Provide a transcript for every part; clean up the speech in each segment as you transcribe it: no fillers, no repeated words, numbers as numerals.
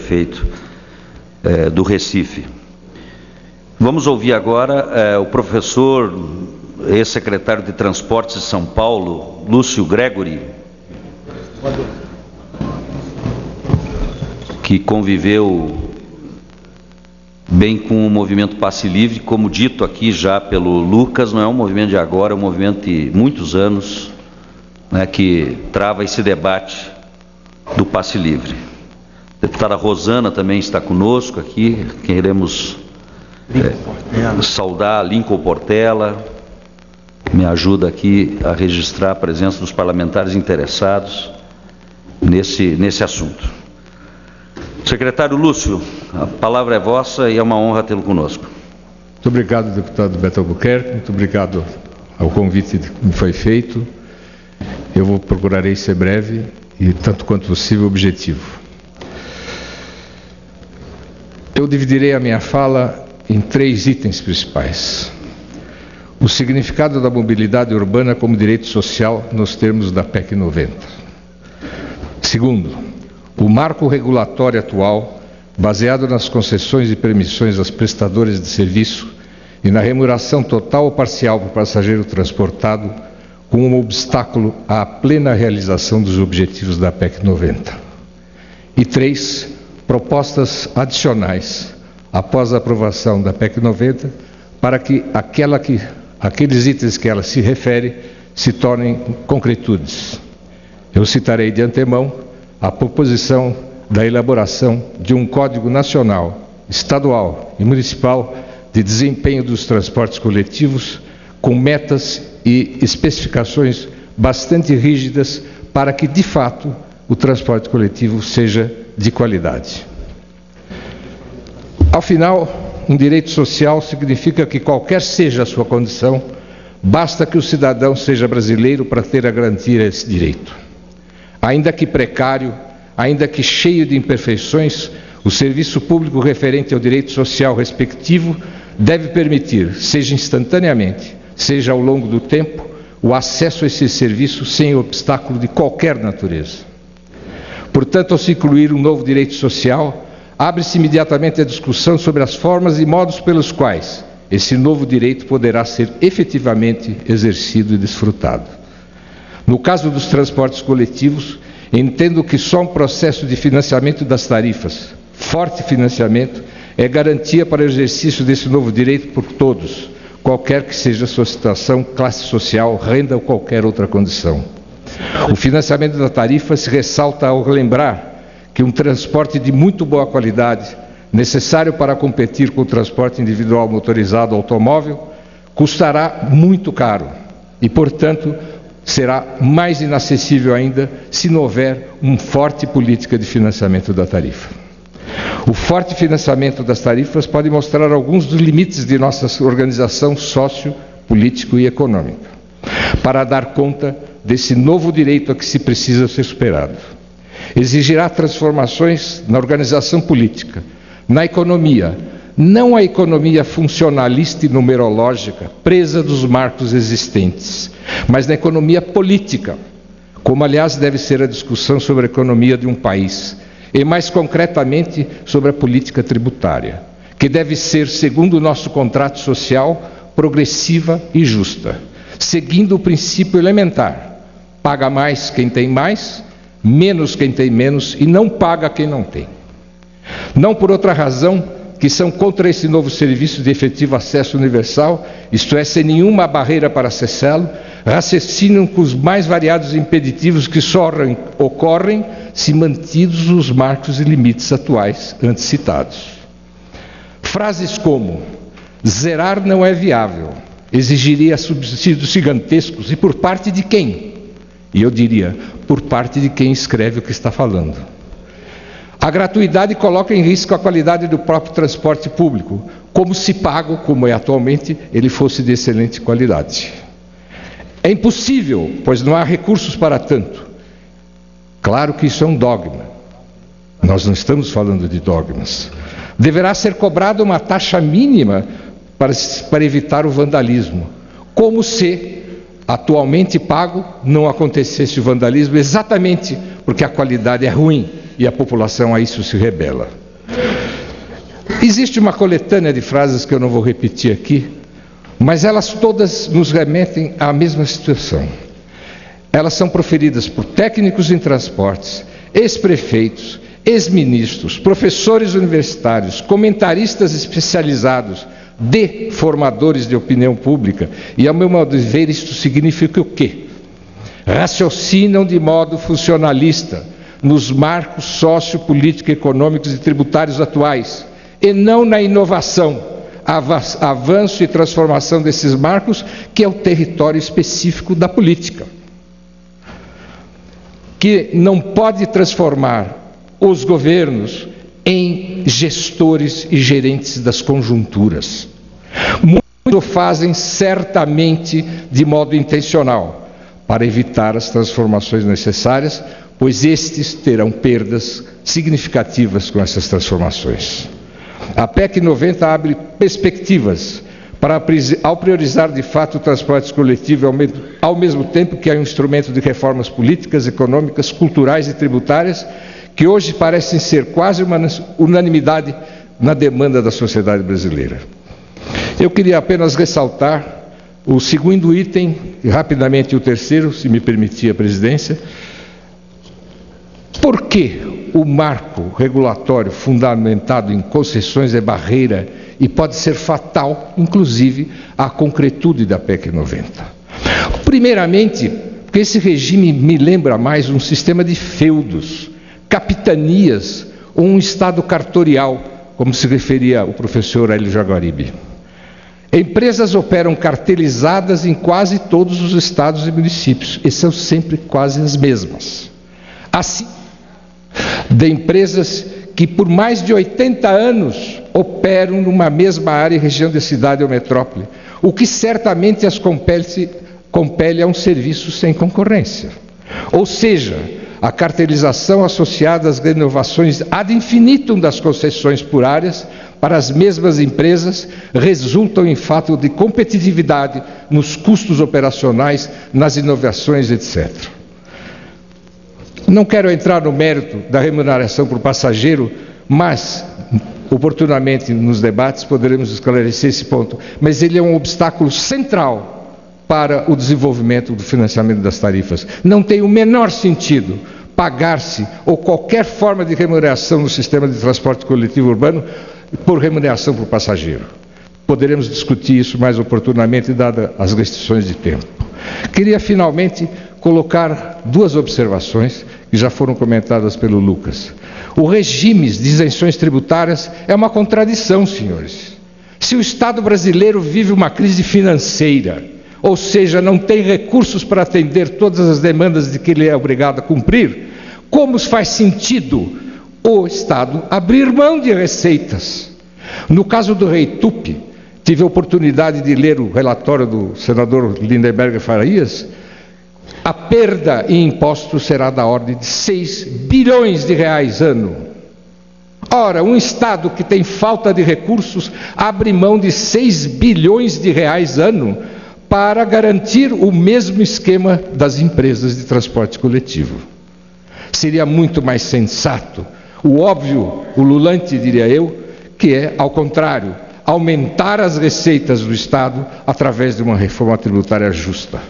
prefeito do Recife. Vamos ouvir agora o professor, ex-secretário de Transportes de São Paulo, Lúcio Gregory, que conviveu bem com o movimento Passe Livre, como dito aqui já pelo Lucas, não é um movimento de agora, é um movimento de muitos anos, né, que trava esse debate do Passe Livre. A deputada Rosana também está conosco aqui, queremos saudar Lincoln Portela, me ajuda aqui a registrar a presença dos parlamentares interessados nesse assunto. Secretário Lúcio, a palavra é vossa e é uma honra tê-lo conosco. Muito obrigado, deputado Beto Albuquerque, muito obrigado ao convite que me foi feito. Eu procurarei ser breve e, tanto quanto possível, objetivo. Eu dividirei a minha fala em 3 itens principais. O significado da mobilidade urbana como direito social nos termos da PEC 90. Segundo, o marco regulatório atual, baseado nas concessões e permissões aos prestadores de serviço e na remuneração total ou parcial para o passageiro transportado, como um obstáculo à plena realização dos objetivos da PEC 90. E 3, propostas adicionais, após a aprovação da PEC 90, para que aqueles itens que ela se refere se tornem concretudes. Eu citarei de antemão a proposição da elaboração de um Código Nacional, Estadual e Municipal de desempenho dos transportes coletivos, com metas e especificações bastante rígidas para que, de fato, o transporte coletivo seja de qualidade. Ao final, um direito social significa que, qualquer seja a sua condição, basta que o cidadão seja brasileiro para ter a garantia desse direito. Ainda que precário, ainda que cheio de imperfeições, o serviço público referente ao direito social respectivo deve permitir, seja instantaneamente, seja ao longo do tempo, o acesso a esse serviço sem obstáculo de qualquer natureza. Portanto, ao se incluir um novo direito social, abre-se imediatamente a discussão sobre as formas e modos pelos quais esse novo direito poderá ser efetivamente exercido e desfrutado. No caso dos transportes coletivos, entendo que só um processo de financiamento das tarifas, forte financiamento, é garantia para o exercício desse novo direito por todos, qualquer que seja a sua situação, classe social, renda ou qualquer outra condição. O financiamento da tarifa se ressalta ao lembrar que um transporte de muito boa qualidade, necessário para competir com o transporte individual motorizado automóvel, custará muito caro e, portanto, será mais inacessível ainda se não houver uma forte política de financiamento da tarifa. O forte financiamento das tarifas pode mostrar alguns dos limites de nossa organização sócio-político e econômica, para dar conta desse novo direito a que se precisa ser superado. Exigirá transformações na organização política, na economia, não a economia funcionalista e numerológica, presa dos marcos existentes, mas na economia política, como aliás deve ser a discussão sobre a economia de um país, e mais concretamente sobre a política tributária, que deve ser, segundo o nosso contrato social, progressiva e justa, seguindo o princípio elementar: paga mais quem tem mais, menos quem tem menos, e não paga quem não tem. Não por outra razão que são contra esse novo serviço de efetivo acesso universal, isto é, sem nenhuma barreira para acessá-lo, raciocinam com os mais variados impeditivos que só ocorrem se mantidos os marcos e limites atuais antes citados. Frases como: zerar não é viável, exigiria subsídios gigantescos, e por parte de quem? E eu diria, por parte de quem escreve o que está falando. A gratuidade coloca em risco a qualidade do próprio transporte público, como se pago, como é atualmente, ele fosse de excelente qualidade. É impossível, pois não há recursos para tanto. Claro que isso é um dogma. Nós não estamos falando de dogmas. Deverá ser cobrada uma taxa mínima para evitar o vandalismo, como se, atualmente pago, não acontecesse o vandalismo, exatamente porque a qualidade é ruim e a população a isso se rebela. Existe uma coletânea de frases que eu não vou repetir aqui, mas elas todas nos remetem à mesma situação. Elas são proferidas por técnicos em transportes, ex-prefeitos, ex-ministros, professores universitários, comentaristas especializados, de formadores de opinião pública. E, ao meu modo de ver, isto significa o quê? Raciocinam de modo funcionalista nos marcos sociopolítico, econômicos e tributários atuais, e não na inovação, avanço e transformação desses marcos, que é o território específico da política, que não pode transformar os governos em gestores e gerentes das conjunturas. Muitos fazem certamente de modo intencional, para evitar as transformações necessárias, pois estes terão perdas significativas com essas transformações. A PEC 90 abre perspectivas para, ao priorizar de fato o transporte coletivo, ao mesmo tempo que é um instrumento de reformas políticas, econômicas, culturais e tributárias, que hoje parecem ser quase uma unanimidade na demanda da sociedade brasileira. Eu queria apenas ressaltar o segundo item, e rapidamente o terceiro, se me permitir a presidência. Por que o marco regulatório fundamentado em concessões é barreira e pode ser fatal, inclusive, à concretude da PEC 90? Primeiramente, porque esse regime me lembra mais um sistema de feudos, capitanias ou um estado cartorial, como se referia o professor Hélio Jaguaribe. Empresas operam cartelizadas em quase todos os estados e municípios, e são sempre quase as mesmas. Assim, de empresas que por mais de 80 anos operam numa mesma área e região da cidade ou metrópole, o que certamente as compele a um serviço sem concorrência. Ou seja, a cartelização associada às renovações ad infinitum das concessões por áreas para as mesmas empresas resultam em fato de competitividade nos custos operacionais, nas inovações, etc. Não quero entrar no mérito da remuneração por passageiro, mas oportunamente nos debates poderemos esclarecer esse ponto, mas ele é um obstáculo central para o desenvolvimento do financiamento das tarifas. Não tem o menor sentido pagar-se ou qualquer forma de remuneração no sistema de transporte coletivo urbano por remuneração por passageiro. Poderemos discutir isso mais oportunamente, dadas as restrições de tempo. Queria finalmente colocar duas observações que já foram comentadas pelo Lucas. O regime de isenções tributárias é uma contradição, senhores. Se o Estado brasileiro vive uma crise financeira, ou seja, não tem recursos para atender todas as demandas de que ele é obrigado a cumprir, como faz sentido o Estado abrir mão de receitas? No caso do Reitup, tive a oportunidade de ler o relatório do senador Lindenberg Farias. A perda em impostos será da ordem de 6 bilhões de reais ano. Ora, um Estado que tem falta de recursos abre mão de 6 bilhões de reais ano para garantir o mesmo esquema das empresas de transporte coletivo. Seria muito mais sensato, o óbvio, o ululante, diria eu, que é, ao contrário, aumentar as receitas do Estado através de uma reforma tributária justa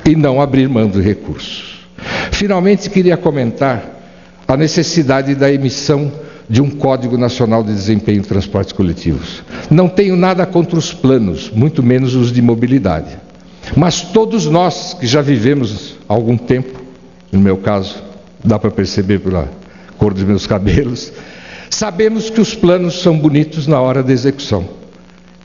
e não abrir mão de recursos. Finalmente, queria comentar a necessidade da emissão de um Código Nacional de Desempenho em Transportes Coletivos. Não tenho nada contra os planos, muito menos os de mobilidade. Mas todos nós que já vivemos há algum tempo, no meu caso, dá para perceber pela cor dos meus cabelos, sabemos que os planos são bonitos na hora da execução.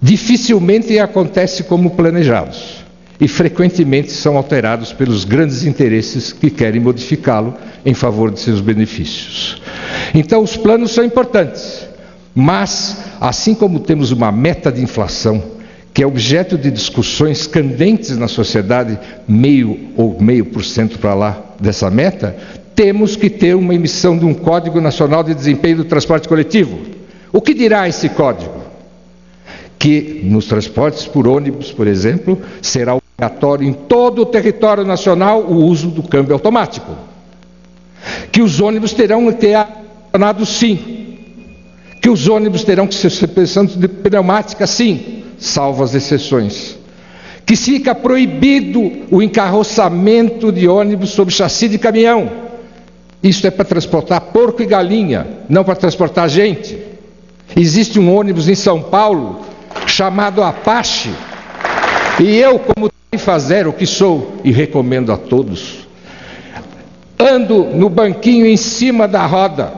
Dificilmente acontece como planejados e frequentemente são alterados pelos grandes interesses que querem modificá-lo em favor de seus benefícios. Então, os planos são importantes, mas, assim como temos uma meta de inflação, que é objeto de discussões candentes na sociedade, 0,5% para lá dessa meta, temos que ter uma emissão de um Código Nacional de Desempenho do Transporte Coletivo. O que dirá esse código? Que nos transportes por ônibus, por exemplo, será obrigatório em todo o território nacional o uso do câmbio automático. que os ônibus terão que ter ar-condicionado sim, que os ônibus terão que ser pensados de pneumática sim, salvo as exceções, que fica proibido o encarroçamento de ônibus sobre chassi de caminhão. Isso é para transportar porco e galinha, não para transportar gente. Existe um ônibus em São Paulo chamado Apache, e eu, como tarifa zero que sou, e recomendo a todos, ando no banquinho em cima da roda.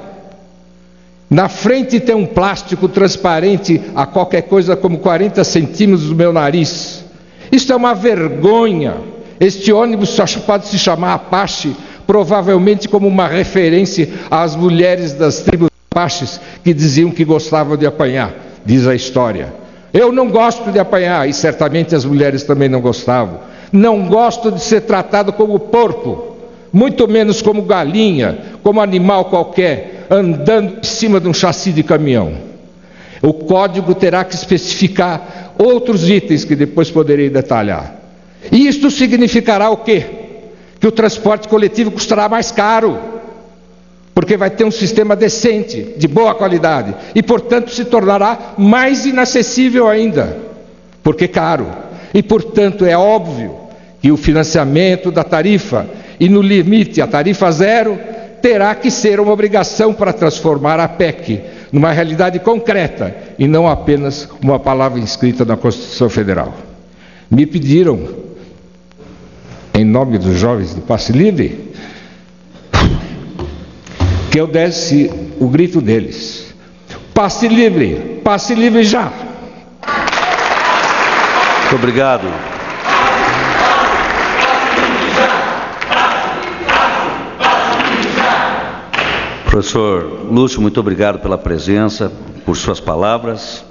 Na frente tem um plástico transparente a qualquer coisa como 40 centímetros do meu nariz. Isso é uma vergonha. Este ônibus só pode se chamar Apache, provavelmente como uma referência às mulheres das tribos Apaches que diziam que gostavam de apanhar, diz a história. Eu não gosto de apanhar, e certamente as mulheres também não gostavam. Não gosto de ser tratado como porco, muito menos como galinha, como animal qualquer, andando em cima de um chassi de caminhão. O código terá que especificar outros itens que depois poderei detalhar. E isto significará o quê? Que o transporte coletivo custará mais caro, porque vai ter um sistema decente, de boa qualidade, e portanto se tornará mais inacessível ainda, porque caro. E portanto é óbvio que o financiamento da tarifa, e no limite a tarifa zero, terá que ser uma obrigação para transformar a PEC numa realidade concreta e não apenas uma palavra inscrita na Constituição Federal. Me pediram, em nome dos jovens do Passe Livre, que eu desse o grito deles: passe livre já! Muito obrigado. Professor Lúcio, muito obrigado pela presença, por suas palavras.